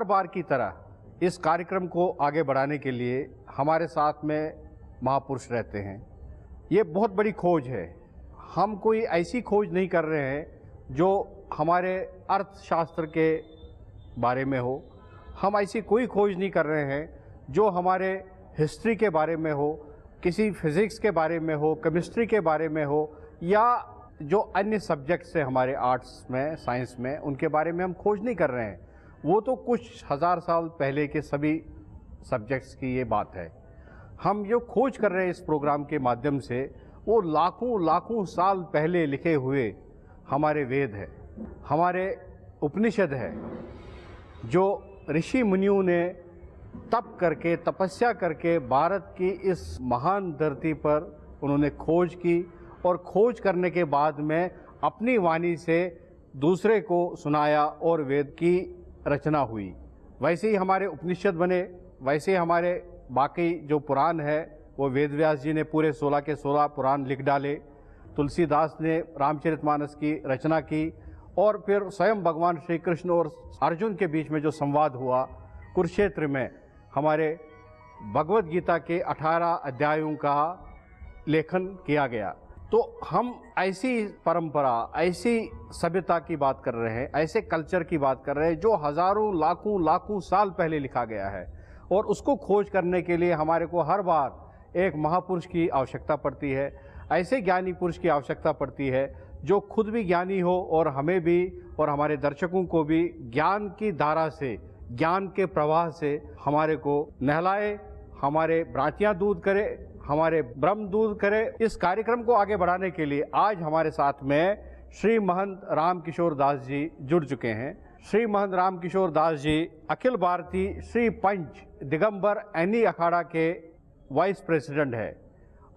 बार की तरह इस कार्यक्रम को आगे बढ़ाने के लिए हमारे साथ में महापुरुष रहते हैं। ये बहुत बड़ी खोज है। हम कोई ऐसी खोज नहीं कर रहे हैं जो हमारे अर्थशास्त्र के बारे में हो, हम ऐसी कोई खोज नहीं कर रहे हैं जो हमारे हिस्ट्री के बारे में हो, किसी फिज़िक्स के बारे में हो, केमिस्ट्री के बारे में हो, या जो अन्य सब्जेक्ट्स हैं हमारे आर्ट्स में, साइंस में, उनके बारे में हम खोज नहीं कर रहे हैं। वो तो कुछ हज़ार साल पहले के सभी सब्जेक्ट्स की ये बात है। हम जो खोज कर रहे हैं इस प्रोग्राम के माध्यम से, वो लाखों लाखों साल पहले लिखे हुए हमारे वेद है, हमारे उपनिषद है, जो ऋषि मुनियों ने तप करके, तपस्या करके भारत की इस महान धरती पर उन्होंने खोज की, और खोज करने के बाद में अपनी वाणी से दूसरे को सुनाया और वेद की रचना हुई। वैसे ही हमारे उपनिषद बने, वैसे ही हमारे बाकी जो पुराण है वो वेद व्यास जी ने पूरे 16 के 16 पुराण लिख डाले। तुलसीदास ने रामचरितमानस की रचना की, और फिर स्वयं भगवान श्री कृष्ण और अर्जुन के बीच में जो संवाद हुआ कुरुक्षेत्र में, हमारे भगवत गीता के 18 अध्यायों का लेखन किया गया। तो हम ऐसी परंपरा, ऐसी सभ्यता की बात कर रहे हैं, ऐसे कल्चर की बात कर रहे हैं जो हजारों लाखों लाखों साल पहले लिखा गया है, और उसको खोज करने के लिए हमारे को हर बार एक महापुरुष की आवश्यकता पड़ती है। ऐसे ज्ञानी पुरुष की आवश्यकता पड़ती है जो खुद भी ज्ञानी हो और हमें भी और हमारे दर्शकों को भी ज्ञान की धारा से, ज्ञान के प्रवाह से हमारे को नहलाए, हमारे भ्रांतियाँ दूर करे, हमारे भ्रम दूर करे। इस कार्यक्रम को आगे बढ़ाने के लिए आज हमारे साथ में श्री महंत राम किशोर दास जी जुड़ चुके हैं। श्री महंत राम किशोर दास जी अखिल भारतीय श्री पंच दिगंबर ऐनी अखाड़ा के वाइस प्रेसिडेंट है,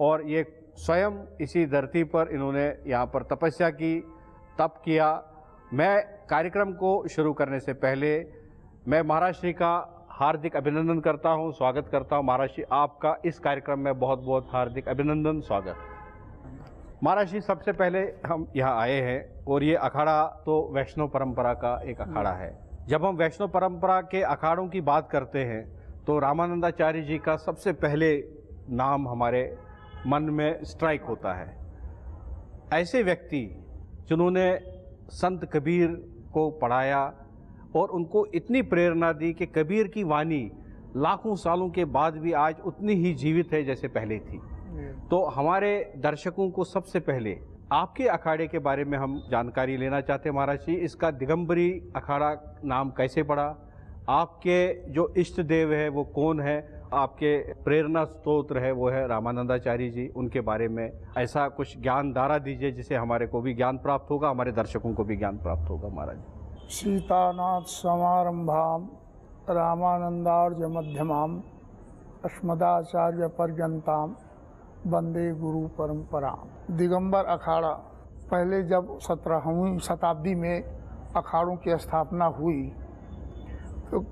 और ये स्वयं इसी धरती पर इन्होंने यहाँ पर तपस्या की, तप किया। मैं कार्यक्रम को शुरू करने से पहले मैं महाराज श्री का हार्दिक अभिनंदन करता हूँ, स्वागत करता हूँ। महाराज श्री, आपका इस कार्यक्रम में बहुत बहुत हार्दिक अभिनंदन, स्वागत। महाराज श्री, सबसे पहले हम यहाँ आए हैं, और ये अखाड़ा तो वैष्णव परंपरा का एक अखाड़ा है। जब हम वैष्णव परंपरा के अखाड़ों की बात करते हैं तो रामानंदाचार्य जी का सबसे पहले नाम हमारे मन में स्ट्राइक होता है। ऐसे व्यक्ति जिन्होंने संत कबीर को पढ़ाया और उनको इतनी प्रेरणा दी कि कबीर की वाणी लाखों सालों के बाद भी आज उतनी ही जीवित है जैसे पहले थी। तो हमारे दर्शकों को सबसे पहले आपके अखाड़े के बारे में हम जानकारी लेना चाहते हैं। महाराज जी, इसका दिगंबरी अखाड़ा नाम कैसे पड़ा? आपके जो इष्ट देव है वो कौन है? आपके प्रेरणा स्तोत्र है वो है रामानंदाचार्य जी, उनके बारे में ऐसा कुछ ज्ञान धारा दीजिए जिससे हमारे को भी ज्ञान प्राप्त होगा, हमारे दर्शकों को भी ज्ञान प्राप्त होगा। महाराज। सीतानाथ समारंभाम रामानंदार्य मध्यमाम अस्मदाचार्य पर्यंताम वंदे गुरु परंपराम। दिगंबर अखाड़ा पहले जब 17वीं शताब्दी में अखाड़ों की स्थापना हुई तो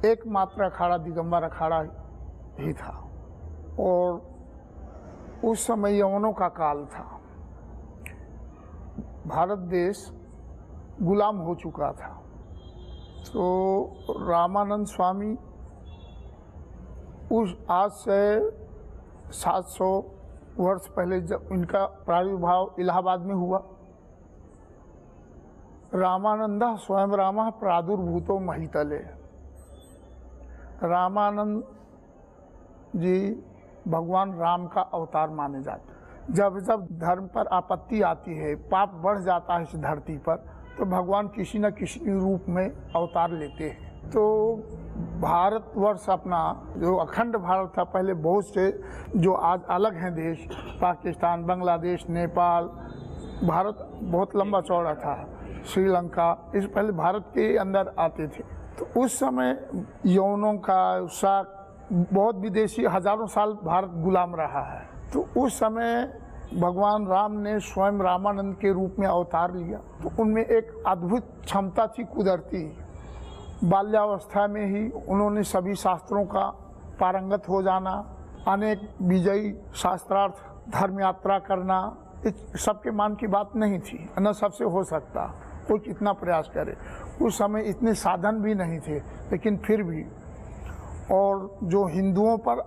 एकमात्र अखाड़ा दिगंबर अखाड़ा ही था, और उस समय यवनों का काल था। भारत देश गुलाम हो चुका था। तो रामानंद स्वामी उस आज से 700 वर्ष पहले जब इनका प्रादुर्भाव इलाहाबाद में हुआ, रामानंदा स्वयं रामा प्रादुर्भूतो महितले। रामानंद जी भगवान राम का अवतार माने जाते। जब जब धर्म पर आपत्ति आती है, पाप बढ़ जाता है इस धरती पर, तो भगवान किसी न किसी रूप में अवतार लेते हैं। तो भारतवर्ष अपना जो अखंड भारत था, पहले बहुत से जो आज अलग हैं देश, पाकिस्तान, बांग्लादेश, नेपाल, भारत बहुत लंबा चौड़ा था, श्रीलंका, इस पहले भारत के अंदर आते थे। तो उस समय यवनों का उत्साह, बहुत विदेशी हजारों साल भारत गुलाम रहा है। तो उस समय भगवान राम ने स्वयं रामानंद के रूप में अवतार लिया। तो उनमें एक अद्भुत क्षमता थी कुदरती। बाल्यावस्था में ही उन्होंने सभी शास्त्रों का पारंगत हो जाना, अनेक विजयी शास्त्रार्थ धर्म यात्रा करना, सबके मान की बात नहीं थी, न सबसे हो सकता। कोई कितना प्रयास करे। उस समय इतने साधन भी नहीं थे, लेकिन फिर भी। और जो हिंदुओं पर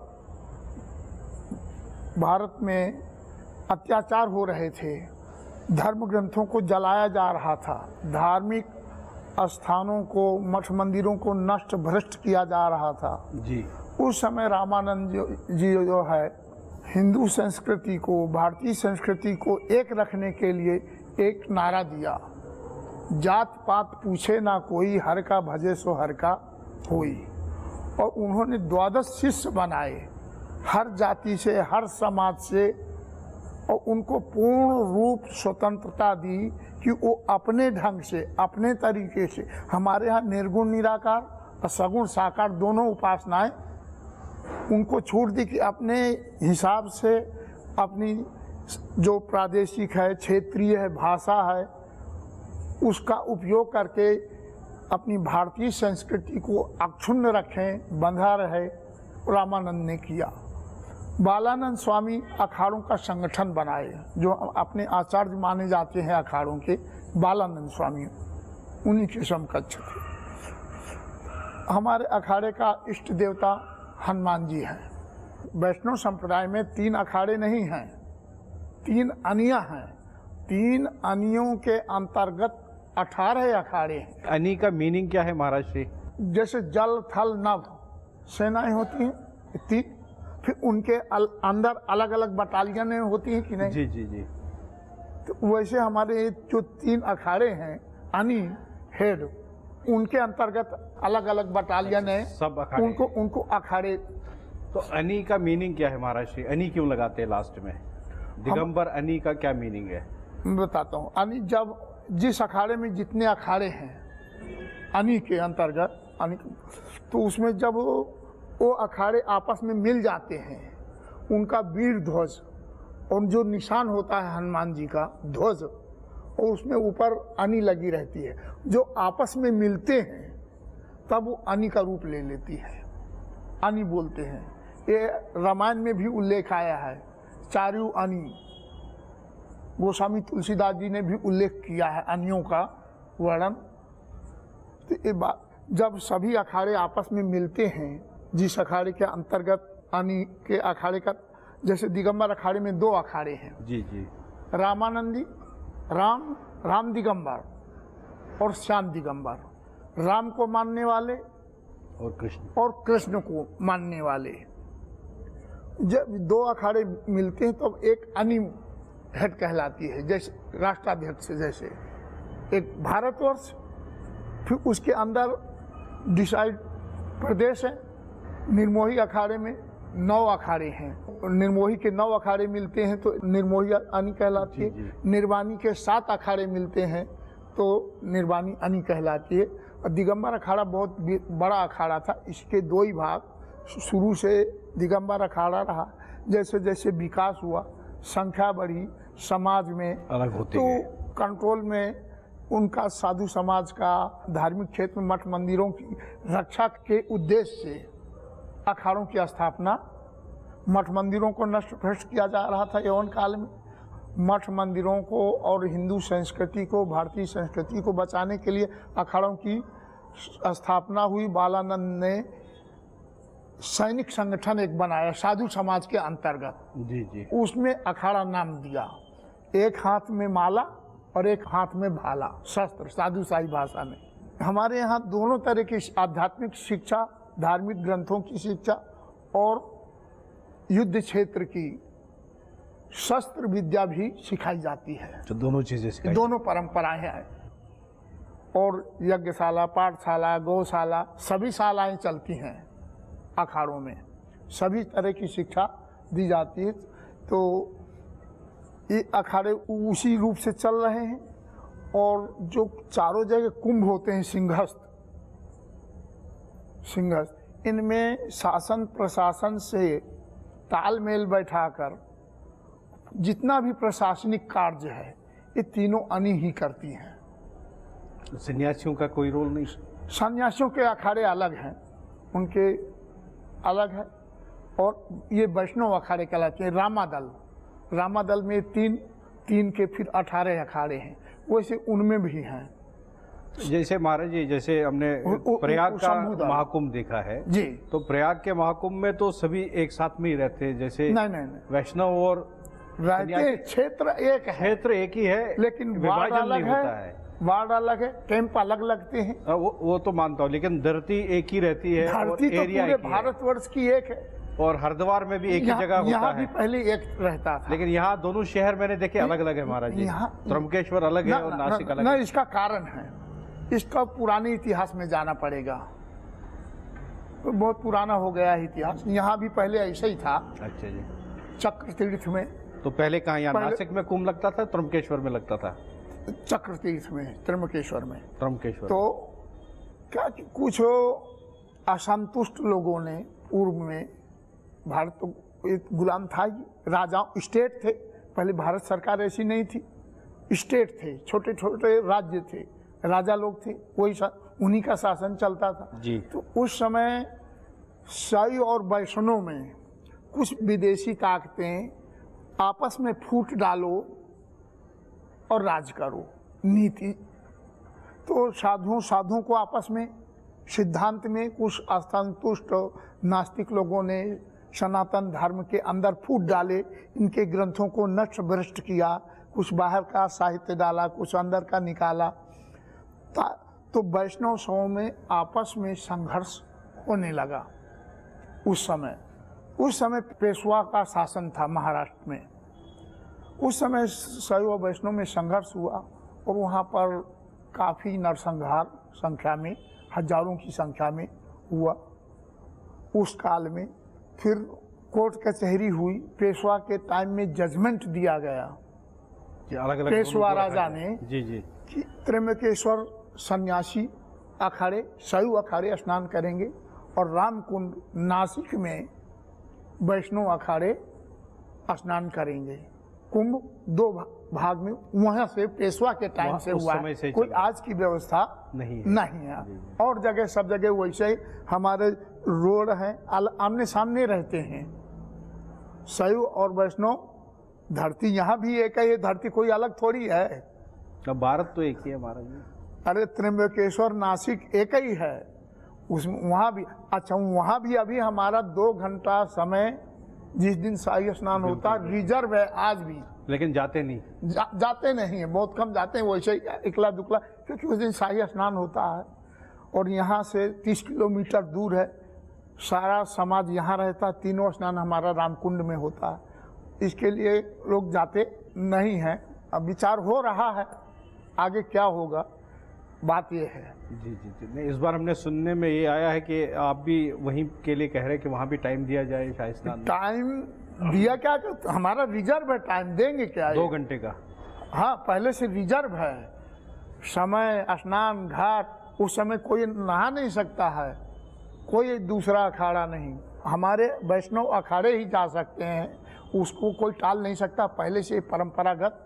भारत में अत्याचार हो रहे थे, धर्म ग्रंथों को जलाया जा रहा था, धार्मिक स्थानों को, मठ मंदिरों को नष्ट भ्रष्ट किया जा रहा था जी। उस समय रामानंद जी जो है हिंदू संस्कृति को, भारतीय संस्कृति को एक रखने के लिए एक नारा दिया, जात पात पूछे ना कोई, हर का भजे सो हर का होई। और उन्होंने 12 शिष्य बनाए, हर जाति से, हर समाज से, और उनको पूर्ण रूप स्वतंत्रता दी कि वो अपने ढंग से, अपने तरीके से। हमारे यहाँ निर्गुण निराकार और सगुण साकार दोनों उपासनाएं उनको छूट दी कि अपने हिसाब से अपनी जो प्रादेशिक है, क्षेत्रीय है, भाषा है, उसका उपयोग करके अपनी भारतीय संस्कृति को अक्षुण्ण रखें, बंधा रहे। रामानंद ने किया। बालानंद स्वामी अखाड़ों का संगठन बनाए, जो अपने आचार्य माने जाते हैं अखाड़ों के, बालानंद स्वामी उन्हीं के समकक्ष थे। हमारे अखाड़े का इष्ट देवता हनुमान जी हैं। वैष्णव संप्रदाय में 3 अखाड़े नहीं हैं, 3 अनिया हैं। 3 अनियों के अंतर्गत 18 अखाड़े हैं। अनी का मीनिंग क्या है महाराज श्री? जैसे जल थल नभ सेनाएं होती हैं 3, फिर उनके अंदर अलग अलग बटालियनें होती हैं कि नहीं? जी जी जी। तो वैसे हमारे जो 3 अखाड़े हैं, अनी हेड, उनके अंतर्गत अलग अलग बटालियन है, सब अखाड़े उनको अखाड़े। तो अनी का मीनिंग क्या है महाराज श्री? अनी क्यों लगाते हैं लास्ट में? दिगंबर अनी का क्या मीनिंग है? मैं बताता हूँ। अनी, जब जिस अखाड़े में जितने अखाड़े हैं अनी के अंतर्गत, अनी, तो उसमें जब वो अखाड़े आपस में मिल जाते हैं, उनका वीर ध्वज और जो निशान होता है हनुमान जी का ध्वज, और उसमें ऊपर अनी लगी रहती है, जो आपस में मिलते हैं तब वो अनी का रूप ले लेती है, अनी बोलते हैं। ये रामायण में भी उल्लेख आया है, चारु अनी। गोस्वामी तुलसीदास जी ने भी उल्लेख किया है अनियों का वर्णन। तो ये बात, जब सभी अखाड़े आपस में मिलते हैं, जिस अखाड़े के अंतर्गत अनी के अखाड़े का, जैसे दिगंबर अखाड़े में 2 अखाड़े हैं जी जी। रामानंदी, राम दिगंबर और श्याम दिगंबर। राम को मानने वाले और कृष्ण को मानने वाले। जब 2 अखाड़े मिलते हैं तो एक अनी हेड कहलाती है, जैसे राष्ट्राध्यक्ष, जैसे एक भारतवर्ष, फिर उसके अंदर डिसाइड प्रदेश है। निर्मोही अखाड़े में 9 अखाड़े हैं। निर्मोही के 9 अखाड़े मिलते हैं तो निर्मोही अनी कहलाती है। निर्वाणी के 7 अखाड़े मिलते हैं तो निर्वाणी अनी कहलाती है। और दिगंबर अखाड़ा बहुत बड़ा अखाड़ा था, इसके 2 ही भाग। शुरू से दिगंबर अखाड़ा रहा, जैसे जैसे विकास हुआ, संख्या बढ़ी, समाज में अलग होते तो कंट्रोल में उनका साधु समाज का, धार्मिक क्षेत्र में मठ मंदिरों की रक्षा के उद्देश्य से अखाड़ों की स्थापना, मठ मंदिरों को नष्ट भ्रष्ट किया जा रहा था यौवन काल में। मठ मंदिरों को और हिंदू संस्कृति को, भारतीय संस्कृति को बचाने के लिए अखाड़ों की स्थापना हुई। बालानंद ने सैनिक संगठन एक बनाया साधु समाज के अंतर्गत, जी जी। उसमें अखाड़ा नाम दिया। एक हाथ में माला और एक हाथ में भाला, शस्त्र, साधु शाही भाषा में। हमारे यहाँ दोनों तरह की आध्यात्मिक शिक्षा, धार्मिक ग्रंथों की शिक्षा और युद्ध क्षेत्र की शस्त्र विद्या भी सिखाई जाती है। तो दोनों चीजें सिखाई, दोनों परंपराएं हैं। और यज्ञशाला, पाठशाला, गौशाला, सभी शालाएं चलती हैं अखाड़ों में, सभी तरह की शिक्षा दी जाती है। तो ये अखाड़े उसी रूप से चल रहे हैं। और जो चारों जगह कुंभ होते हैं, सिंहस्थ, इनमें शासन प्रशासन से तालमेल बैठाकर जितना भी प्रशासनिक कार्य है ये तीनों अनी ही करती हैं। सन्यासियों का कोई रोल नहीं? सन्यासियों के अखाड़े अलग हैं, उनके अलग है। और ये वैष्णव अखाड़े कहलाते हैं। रामादल में 3 के फिर 18 अखाड़े हैं, वैसे उनमें भी हैं। जैसे महाराज जी, जैसे हमने प्रयाग का शंभूदान। महाकुंभ देखा है जी। तो प्रयाग के महाकुंभ में तो सभी एक साथ में ही रहते हैं, जैसे नहीं, वैष्णव और रहते क्षेत्र एक है, क्षेत्र एक ही है, लेकिन वार्ड विभाजन अलग नहीं होता है। वार्ड अलग है, कैंप अलग लगते हैं। वो तो मानता हूँ, लेकिन धरती एक ही रहती है और धरती तो एरिया पूरे एक ही है। भारतवर्ष की एक है। और हरिद्वार में भी एक ही जगह होता यहाँ भी है, पहले एक रहता था। लेकिन यहाँ दोनों शहर मैंने देखे अलग अलग है महाराज जी। यहाँ त्र्यंबकेश्वर अलग है और नासिक अलग न, है। इसका कारण है, इसका पुराने इतिहास में जाना पड़ेगा, तो बहुत पुराना हो गया है इतिहास। यहाँ भी पहले ऐसा ही था। अच्छा जी। चक्र तीर्थ में, तो पहले कहाँ, यहाँ पहले- नासिक में कुंभ लगता था, त्र्यंबकेश्वर में लगता था? चक्र तीर्थ में, त्र्यंबकेश्वर में। त्र्यंबकेश्वर। तो क्या कि कुछ असंतुष्ट लोगों ने पूर्व में, भारत तो एक गुलाम था ही, राजा स्टेट थे पहले, भारत सरकार ऐसी नहीं थी, स्टेट थे, छोटे छोटे राज्य थे, राजा लोग थे, उन्हीं का शासन चलता था जी। तो उस समय शैव और वैष्णव में कुछ विदेशी ताकतें आपस में फूट डालो और राज करो नीति। तो साधुओं को आपस में सिद्धांत में कुछ असंतुष्ट नास्तिक लोगों ने सनातन धर्म के अंदर फूट डाले, इनके ग्रंथों को नष्ट भ्रष्ट किया, कुछ बाहर का साहित्य डाला, कुछ अंदर का निकाला। तो वैष्णव शैव में आपस में संघर्ष होने लगा। उस समय पेशवा का शासन था महाराष्ट्र में। उस समय शैव और वैष्णव में संघर्ष हुआ और वहाँ पर काफ़ी नरसंहार संख्या में, हजारों की संख्या में हुआ। उस काल में फिर कोर्ट कचहरी हुई, पेशवा के टाइम में जजमेंट दिया गया, अलग अलग पेशवा राजा ने जी जी कि त्र्यंबकेश्वर सन्यासी अखाड़े, शैव अखाड़े स्नान करेंगे और रामकुंड नासिक में वैष्णव अखाड़े स्नान करेंगे। कुंभ दो भाग में वहाँ से पेशवा के टाइम से हुआ है, कोई आज की व्यवस्था नहीं है। और जगह सब जगह वैसे ही हमारे रोड हैं, आमने सामने रहते हैं। शैव और वैष्णव, धरती यहाँ भी एक है, ये धरती कोई अलग थोड़ी है। अब भारत तो एक ही है महाराज जी। अरे त्र्यंबकेश्वर नासिक एक ही है, उसमें वहाँ भी, अच्छा वहाँ भी अभी हमारा 2 घंटा समय जिस दिन शाही स्नान होता रिजर्व है आज भी, लेकिन जाते नहीं। जाते नहीं है, बहुत कम जाते हैं, वैसे ही इकला दुकला, क्योंकि उस दिन शाही स्नान होता है और यहाँ से 30 किलोमीटर दूर है। सारा समाज यहाँ रहता है, तीनों स्नान हमारा रामकुंड में होता है, इसके लिए लोग जाते नहीं हैं। अब विचार हो रहा है आगे क्या होगा, बात ये है। जी जी जी। नहीं, इस बार हमने सुनने में ये आया है कि आप भी वहीं के लिए कह रहे हैं कि वहाँ भी टाइम दिया जाए शाही स्नान में। टाइम दिया क्या, हमारा रिजर्व है, टाइम देंगे क्या? 2 घंटे का। हाँ, पहले से रिजर्व है समय, स्नान घाट। उस समय कोई नहा नहीं सकता है, कोई दूसरा अखाड़ा नहीं, हमारे वैष्णव अखाड़े ही जा सकते हैं, उसको कोई टाल नहीं सकता। पहले से परंपरागत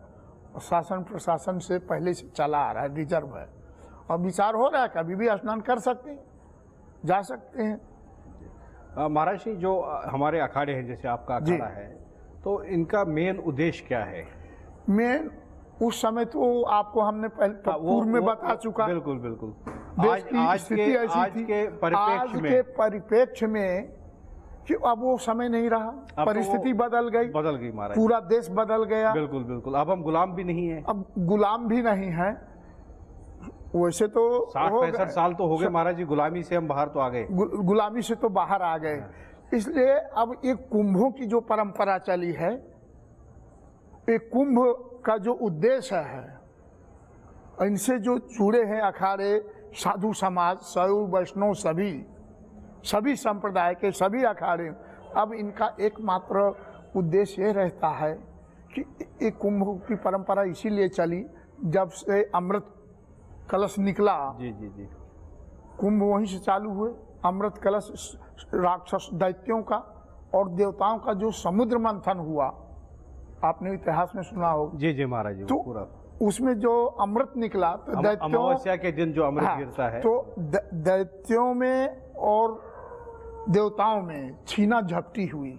शासन प्रशासन से पहले से चला आ रहा है, रिजर्व है। और विचार हो रहा है कभी भी स्नान कर सकते हैं, जा सकते हैं। महाराज जी, जो हमारे अखाड़े हैं, जैसे आपका अखाड़ा है, तो इनका मेन उद्देश्य क्या है? मेन उस समय तो आपको हमने पहले पूर्व में बता चुका। बिल्कुल बिल्कुल। आज के परिप्रेक्ष्य में कि अब वो समय नहीं रहा, परिस्थिति बदल गई महाराज, पूरा देश बदल गया। बिल्कुल बिल्कुल। अब हम गुलाम भी नहीं है। अब गुलाम भी नहीं है, वैसे तो 60-65 साल तो हो गए महाराज जी, गुलामी से हम बाहर तो आ गए। गुलामी से तो बाहर आ गए। इसलिए अब एक कुंभों की जो परंपरा चली है, एक कुंभ का जो उद्देश्य है, इनसे जो जुड़े हैं अखाड़े, साधु समाज, शैव वैष्णव, सभी संप्रदाय के सभी अखाड़े, अब इनका एकमात्र उद्देश्य ये रहता है कि एक कुंभ की परंपरा इसीलिए चली, जब से अमृत कलश निकला। जी जी जी। कुंभ वहीं से चालू हुए। अमृत कलश राक्षस दैत्यों का और देवताओं का जो समुद्र मंथन हुआ, आपने इतिहास में सुना होगा। जी जी महाराज जी। तो पूरा उसमें जो अमृत निकला, तो दैत्यों, अमावस्या के दिन जो अमृत गिरता है, तो दैत्यों में और देवताओं में छीना झपटी हुई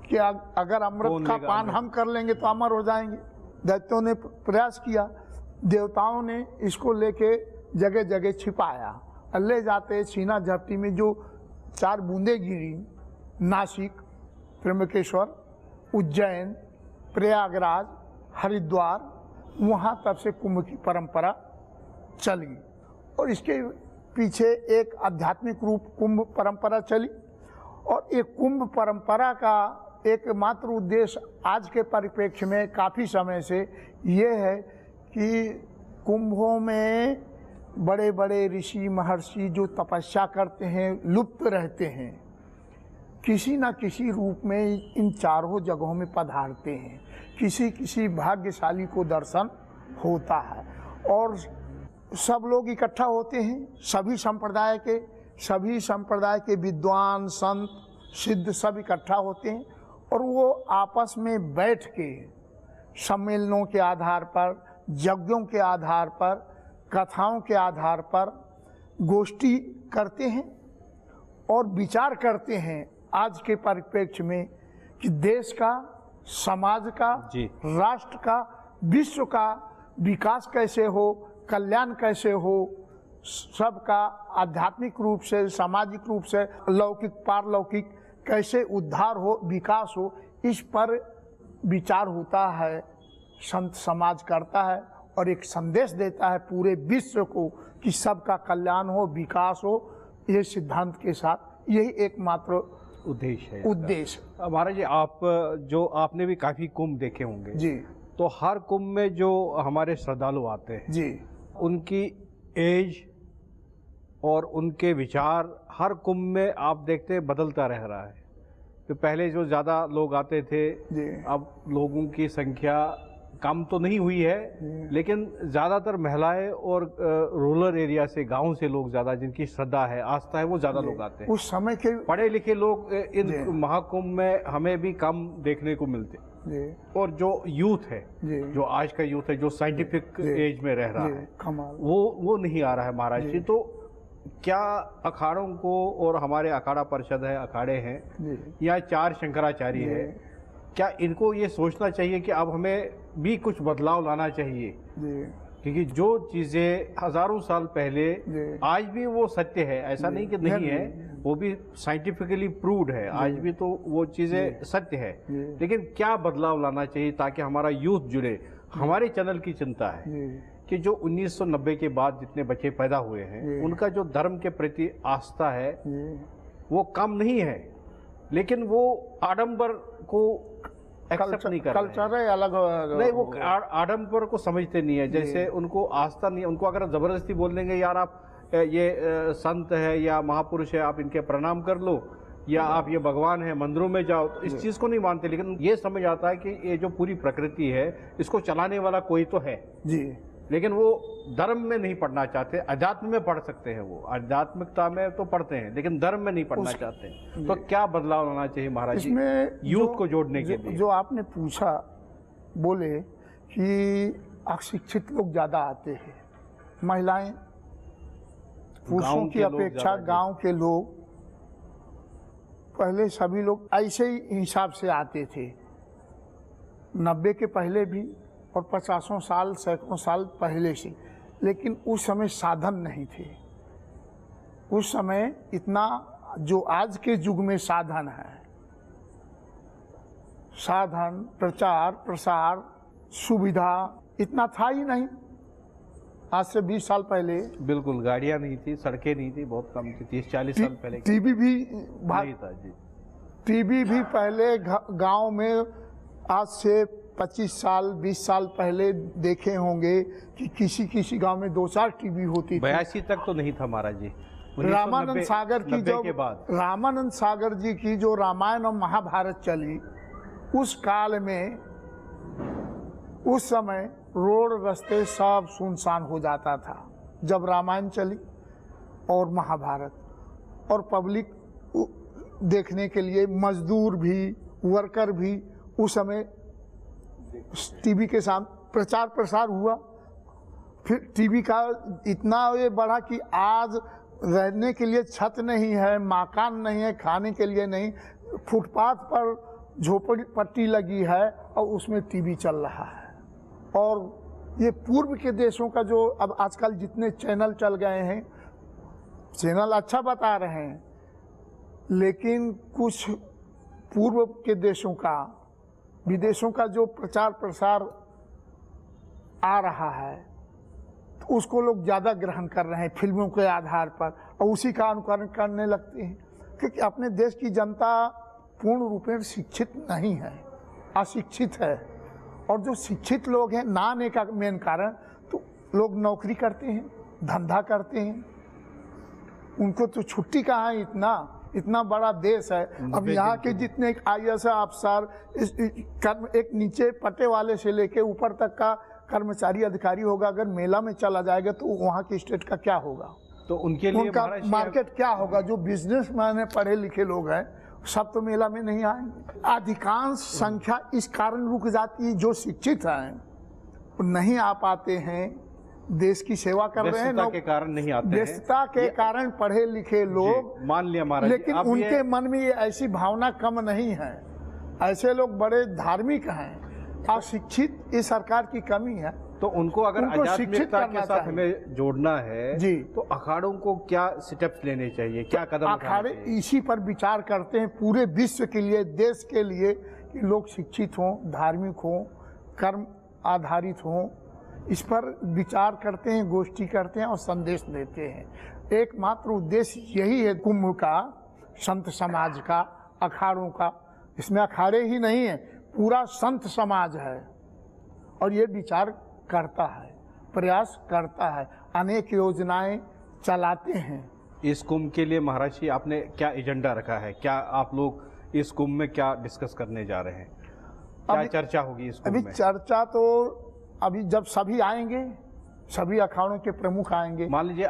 कि अगर अमृत का पान हम कर लेंगे तो अमर हो जाएंगे। दैत्यों ने प्रयास किया, देवताओं ने इसको लेके जगह जगह छिपाया और ले जाते छीना झपटी में जो 4 बूंदें गिरी, नासिक, त्र्यंबकेश्वर, उज्जैन, प्रयागराज, हरिद्वार, वहाँ तब से कुंभ की परंपरा चली। और इसके पीछे एक आध्यात्मिक रूप कुंभ परंपरा चली। और एक कुंभ परंपरा का एकमात्र उद्देश्य आज के परिप्रेक्ष्य में काफ़ी समय से ये है कि कुंभों में बड़े बड़े ऋषि महर्षि जो तपस्या करते हैं, लुप्त रहते हैं, किसी न किसी रूप में इन चारों जगहों में पधारते हैं। किसी किसी भाग्यशाली को दर्शन होता है और सब लोग इकट्ठा होते हैं। सभी संप्रदाय के विद्वान, संत, सिद्ध सब इकट्ठा होते हैं और वो आपस में बैठ के सम्मेलनों के आधार पर, यज्ञों के आधार पर, कथाओं के आधार पर गोष्ठी करते हैं और विचार करते हैं आज के परिप्रेक्ष्य में कि देश का, समाज का, राष्ट्र का, विश्व का विकास कैसे हो, कल्याण कैसे हो, सबका आध्यात्मिक रूप से, सामाजिक रूप से, लौकिक पारलौकिक कैसे उद्धार हो, विकास हो, इस पर विचार होता है। संत समाज करता है और एक संदेश देता है पूरे विश्व को कि सबका कल्याण हो, विकास हो। ये सिद्धांत के साथ यही एकमात्र उद्देश्य है। उद्देश्य महाराज जी, आपने भी काफ़ी कुंभ देखे होंगे जी। तो हर कुंभ में जो हमारे श्रद्धालु आते हैं जी, उनकी एज और उनके विचार हर कुंभ में आप देखते हैं बदलता रह रहा है। तो पहले जो ज़्यादा लोग आते थे, अब लोगों की संख्या कम तो नहीं हुई है, लेकिन ज़्यादातर महिलाएं और रूरल एरिया से, गांव से लोग ज़्यादा, जिनकी श्रद्धा है, आस्था है, वो ज़्यादा लोग आते हैं। उस समय के पढ़े लिखे लोग इन महाकुंभ में हमें भी कम देखने को मिलते। और जो यूथ है, जो आज का यूथ है, जो साइंटिफिक एज में रह रहा है, वो नहीं आ रहा है महाराज जी। तो क्या अखाड़ों को, और हमारे अखाड़ा परिषद है, अखाड़े हैं या 4 शंकराचार्य है, क्या इनको ये सोचना चाहिए कि अब हमें भी कुछ बदलाव लाना चाहिए? क्योंकि जो चीज़ें हजारों साल पहले, आज भी वो सत्य है, ऐसा नहीं कि नहीं है, वो भी साइंटिफिकली प्रूव्ड है, आज भी तो वो चीज़ें सत्य है। लेकिन क्या बदलाव लाना चाहिए ताकि हमारा यूथ जुड़े? हमारे चैनल की चिंता है कि जो 1990 के बाद जितने बच्चे पैदा हुए हैं, उनका जो धर्म के प्रति आस्था है वो कम नहीं है, लेकिन वो आडंबर को एक्सेप्ट नहीं कर रहे हैं। कल्चर है अलग नहीं, वो आडंबर को समझते नहीं है। जैसे उनको आस्था नहीं है, उनको अगर जबरदस्ती बोल देंगे यार आप ये संत है या महापुरुष है, आप इनके प्रणाम कर लो, या आप ये भगवान है, मंदिरों में जाओ, तो इस चीज़ को नहीं मानते। लेकिन ये समझ आता है कि ये जो पूरी प्रकृति है, इसको चलाने वाला कोई तो है जी। लेकिन वो धर्म में नहीं पढ़ना चाहते। अध्यात्म में पढ़ सकते हैं, वो आध्यात्मिकता में तो पढ़ते हैं, लेकिन धर्म में नहीं पढ़ना चाहते। तो क्या बदलाव लाना चाहिए महाराज जी यूथ को जोड़ने के लिए? जो आपने पूछा, बोले कि अशिक्षित लोग ज़्यादा आते हैं, महिलाएं, पुरुषों की अपेक्षा गांव के लोग, पहले सभी लोग ऐसे ही हिसाब से आते थे, 90 के पहले भी और 50 साल, सैकड़ों साल पहले से। लेकिन उस समय साधन नहीं थे। उस समय इतना जो आज के युग में साधन है, साधन, प्रचार प्रसार, सुविधा इतना था ही नहीं। आज से 20 साल पहले बिल्कुल गाड़ियां नहीं थी, सड़कें नहीं थी, बहुत कम थी। 30-40 साल पहले टीवी भी नहीं था जी। टीवी भी पहले गांव में आज से 25 साल 20 साल पहले देखे होंगे कि किसी किसी गांव में 2-4 टीवी होती थी। 82 तक तो नहीं था महाराज जी। रामानंद सागर की जो रामानंद सागर जी की जो रामायण और महाभारत चली, उस काल में, उस समय रोड रास्ते सब सुनसान हो जाता था जब रामायण चली और महाभारत, और पब्लिक देखने के लिए मजदूर भी, वर्कर भी उस समय टीवी के सामने प्रचार प्रसार हुआ। फिर टीवी का इतना ये बढ़ा कि आज रहने के लिए छत नहीं है, मकान नहीं है, खाने के लिए नहीं, फुटपाथ पर झोपड़ी पट्टी लगी है और उसमें टीवी चल रहा है। और ये पूर्व के देशों का जो अब आजकल जितने चैनल चल गए हैं, चैनल अच्छा बता रहे हैं, लेकिन कुछ पूर्व के देशों का, विदेशों का जो प्रचार प्रसार आ रहा है, तो उसको लोग ज़्यादा ग्रहण कर रहे हैं फिल्मों के आधार पर, और उसी का अनुकरण करने लगते हैं। क्योंकि अपने देश की जनता पूर्ण रूपेण शिक्षित नहीं है, अशिक्षित है। और जो शिक्षित लोग हैं, ना आने का मेन कारण तो लोग नौकरी करते हैं, धंधा करते हैं, उनको तो छुट्टी कहाँ है। इतना बड़ा देश है। अब यहाँ के जितने IAS अफसर, एक नीचे पट्टे वाले से लेके ऊपर तक का कर्मचारी अधिकारी होगा, अगर मेला में चला जाएगा तो वहाँ की स्टेट का क्या होगा, तो उनके लिए उनका मार्केट क्या होगा। जो बिजनेसमैन है, पढ़े लिखे लोग हैं, सब तो मेला में नहीं आएंगे। अधिकांश संख्या इस कारण रुक जाती है, जो शिक्षित हैं वो नहीं आ पाते हैं, देश की सेवा कर रहे हैं, व्यस्तता के कारण नहीं आते हैं। व्यस्तता के कारण पढ़े लिखे लोग, मान लिया महाराज, लेकिन उनके मन में ये ऐसी भावना कम नहीं है। ऐसे लोग बड़े धार्मिक हैं और शिक्षित, ये सरकार की कमी है। तो उनको अगर आध्यात्मिकता के साथ हमें जोड़ना है जी, तो अखाड़ों को क्या स्टेप्स लेने चाहिए, क्या कदम अखाड़े इसी पर विचार करते हैं पूरे विश्व के लिए, देश के लिए, कि लोग शिक्षित हों, धार्मिक हों, कर्म आधारित हों। इस पर विचार करते हैं, गोष्ठी करते हैं और संदेश देते हैं। एकमात्र उद्देश्य यही है कुंभ का, संत समाज का, अखाड़ों का। इसमें अखाड़े ही नहीं है, पूरा संत समाज है और ये विचार करता है, प्रयास करता है, अनेक योजनाएं चलाते हैं। इस कुंभ के लिए महाराज जी आपने क्या एजेंडा रखा है? क्या आप लोग इस कुंभ में क्या डिस्कस करने जा रहे हैं? क्या चर्चा होगी इस कुंभ में? चर्चा तो अभी जब सभी आएंगे, सभी अखाड़ों के प्रमुख आएंगे। मान लीजिए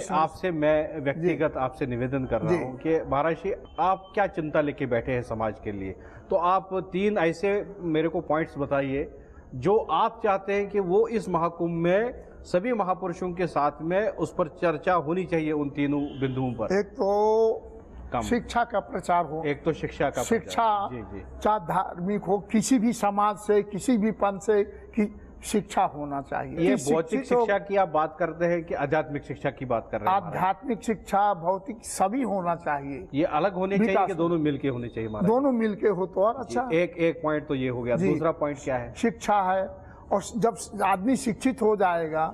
आपसे मैं व्यक्तिगत आपसे निवेदन कर रहा हूँ कि महाराज जी आप क्या चिंता लेके बैठे हैं समाज के लिए, तो आप 3 ऐसे मेरे को पॉइंट्स बताइए जो आप चाहते हैं कि वो इस महाकुंभ में सभी महापुरुषों के साथ में उस पर चर्चा होनी चाहिए, उन तीनों बिंदुओं पर। एक तो शिक्षा का प्रचार हो, एक तो शिक्षा का शिक्षा, चाहे धार्मिक हो, किसी भी समाज से, किसी भी पंथ से, कि शिक्षा होना चाहिए। ये भौतिक शिक्षा की आप बात करते हैं कि आध्यात्मिक शिक्षा की बात कर रहे हैं? आध्यात्मिक शिक्षा, भौतिक, सभी होना चाहिए। ये अलग होने चाहिए कि दोनों मिलके होने चाहिए? दोनों मिलके हो तो और अच्छा। एक पॉइंट तो ये हो गया। दूसरा पॉइंट क्या है? शिक्षा है, और जब आदमी शिक्षित हो जाएगा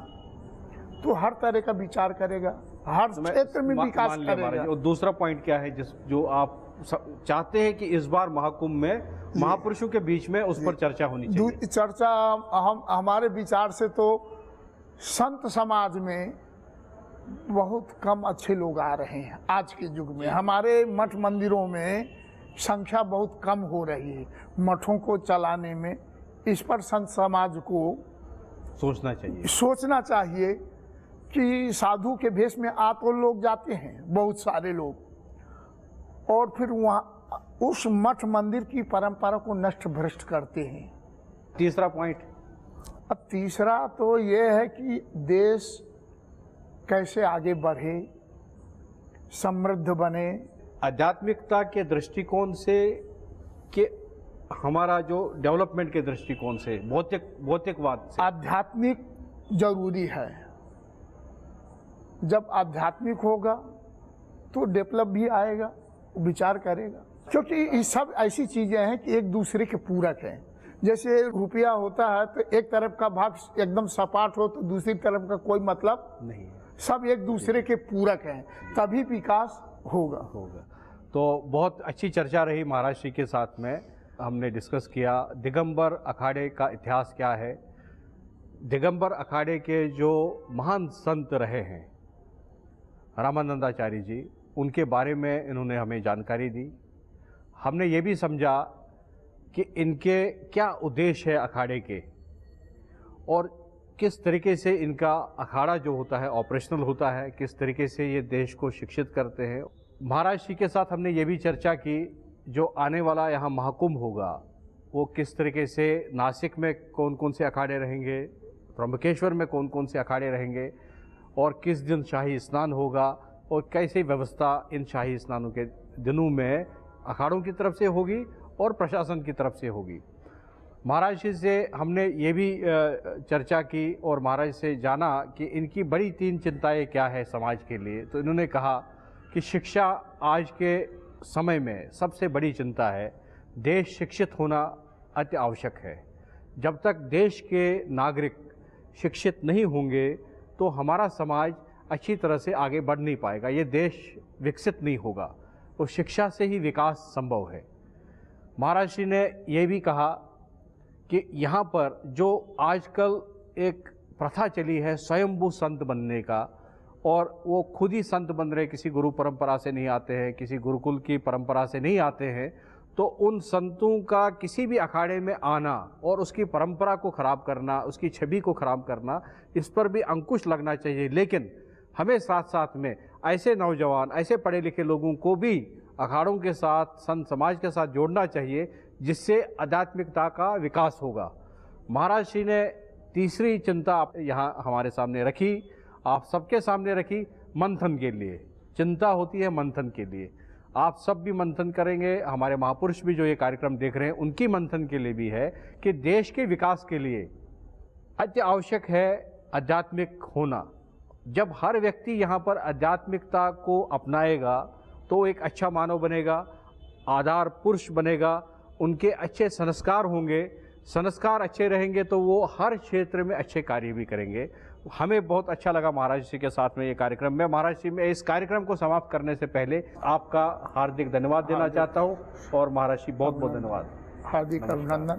तो हर तरह का विचार करेगा, हर क्षेत्र में विकास करेगा। और दूसरा पॉइंट क्या है जो आप चाहते हैं कि इस बार महाकुंभ में महापुरुषों के बीच में उस पर चर्चा होनी चाहिए? चर्चा हमारे विचार से तो संत समाज में बहुत कम अच्छे लोग आ रहे हैं आज के युग में। हमारे मठ मंदिरों में संख्या बहुत कम हो रही है मठों को चलाने में। इस पर संत समाज को सोचना चाहिए कि साधु के भेष में तो लोग जाते हैं, बहुत सारे लोग, और फिर वहाँ उस मठ मंदिर की परंपरा को नष्ट भ्रष्ट करते हैं। तीसरा पॉइंट? अब तीसरा तो ये है कि देश कैसे आगे बढ़े, समृद्ध बने। आध्यात्मिकता के दृष्टिकोण से कि हमारा जो डेवलपमेंट के दृष्टिकोण से, भौतिकवाद से? आध्यात्मिक जरूरी है। जब आध्यात्मिक होगा तो डेवलप भी आएगा, विचार करेगा। क्योंकि ये सब ऐसी चीजें हैं कि एक दूसरे के पूरक हैं। जैसे रुपया होता है तो एक तरफ का भाग एकदम सपाट हो तो दूसरी तरफ का कोई मतलब नहीं, सब एक दूसरे के पूरक हैं, तभी विकास होगा। तो बहुत अच्छी चर्चा रही महाराज जी के साथ में। हमने डिस्कस किया दिगंबर अखाड़े का इतिहास क्या है, दिगंबर अखाड़े के जो महान संत रहे हैं रामानंदाचार्य जी, उनके बारे में इन्होंने हमें जानकारी दी। हमने ये भी समझा कि इनके क्या उद्देश्य है अखाड़े के, और किस तरीके से इनका अखाड़ा जो होता है ऑपरेशनल होता है, किस तरीके से ये देश को शिक्षित करते हैं। महाराज जी के साथ हमने ये भी चर्चा की जो आने वाला यहाँ महाकुंभ होगा वो किस तरीके से, नासिक में कौन कौन से अखाड़े रहेंगे, त्र्यंबकेश्वर में कौन कौन से अखाड़े रहेंगे, और किस दिन शाही स्नान होगा, और कैसे व्यवस्था इन शाही स्नानों के दिनों में अखाड़ों की तरफ से होगी और प्रशासन की तरफ से होगी। महाराज जी से हमने ये भी चर्चा की और महाराज से जाना कि इनकी बड़ी 3 चिंताएं क्या है समाज के लिए। तो इन्होंने कहा कि शिक्षा आज के समय में सबसे बड़ी चिंता है। देश शिक्षित होना अति आवश्यक है। जब तक देश के नागरिक शिक्षित नहीं होंगे तो हमारा समाज अच्छी तरह से आगे बढ़ नहीं पाएगा, ये देश विकसित नहीं होगा। तो शिक्षा से ही विकास संभव है। महाराज जी ने यह भी कहा कि यहाँ पर जो आजकल एक प्रथा चली है स्वयंभू संत बनने का, और वो खुद ही संत बन रहे, किसी गुरु परंपरा से नहीं आते हैं, किसी गुरुकुल की परंपरा से नहीं आते हैं, तो उन संतों का किसी भी अखाड़े में आना और उसकी परंपरा को ख़राब करना, उसकी छवि को ख़राब करना, इस पर भी अंकुश लगना चाहिए। लेकिन हमें साथ साथ में ऐसे नौजवान, ऐसे पढ़े लिखे लोगों को भी अखाड़ों के साथ, संत समाज के साथ जोड़ना चाहिए, जिससे आध्यात्मिकता का विकास होगा। महाराज जी ने तीसरी चिंता यहाँ हमारे सामने रखी, आप सबके सामने रखी, मंथन के लिए। चिंता होती है मंथन के लिए। आप सब भी मंथन करेंगे, हमारे महापुरुष भी जो ये कार्यक्रम देख रहे हैं उनकी मंथन के लिए भी है कि देश के विकास के लिए अति आवश्यक है आध्यात्मिक होना। जब हर व्यक्ति यहाँ पर आध्यात्मिकता को अपनाएगा तो एक अच्छा मानव बनेगा, आदर पुरुष बनेगा, उनके अच्छे संस्कार होंगे, संस्कार अच्छे रहेंगे तो वो हर क्षेत्र में अच्छे कार्य भी करेंगे। हमें बहुत अच्छा लगा महाराज जी के साथ में ये कार्यक्रम में। महाराज जी, मैं इस कार्यक्रम को समाप्त करने से पहले आपका हार्दिक धन्यवाद देना चाहता हूँ। और महाराज जी बहुत बहुत धन्यवाद। हार्दिक अभिनंदन।